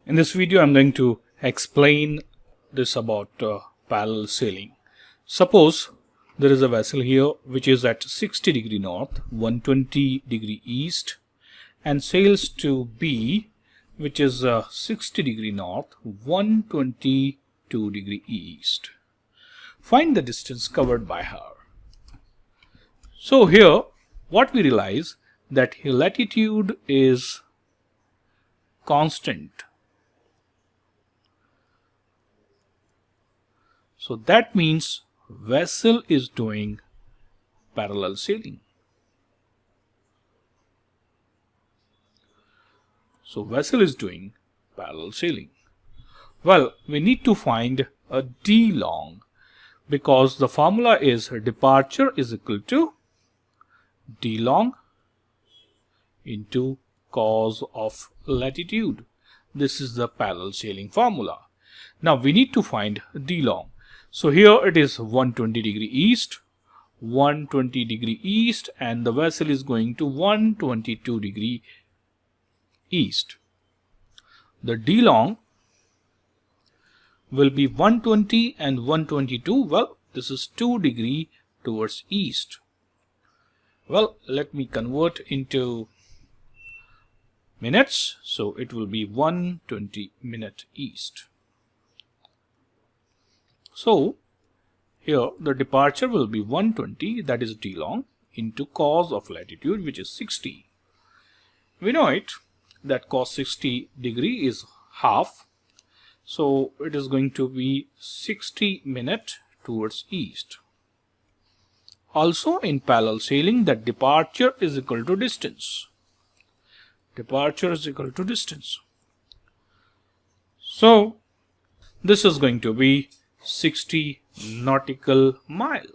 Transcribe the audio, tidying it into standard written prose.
In this video, I'm going to explain this about parallel sailing. Suppose there is a vessel here which is at 60 degree north, 120 degree east, and sails to B, which is 60 degree north, 122 degree east. Find the distance covered by her. So here, what we realize that her latitude is constant. So that means vessel is doing parallel sailing. So vessel is doing parallel sailing. Well, we need to find a D long because the formula is departure is equal to D long into cos of latitude. This is the parallel sailing formula. Now we need to find D long. So here it is 120 degree east, 120 degree east, and the vessel is going to 122 degree east. The D long will be 120 and 122. Well, this is 2 degree towards east. Well, let me convert into minutes. So it will be 120 minute east. So here the departure will be 120, that is D long, into cos of latitude, which is 60. We know it that cos 60 degree is half. So it is going to be 60 minute towards east. Also in parallel sailing, that departure is equal to distance. Departure is equal to distance. So this is going to be 60 nautical mile.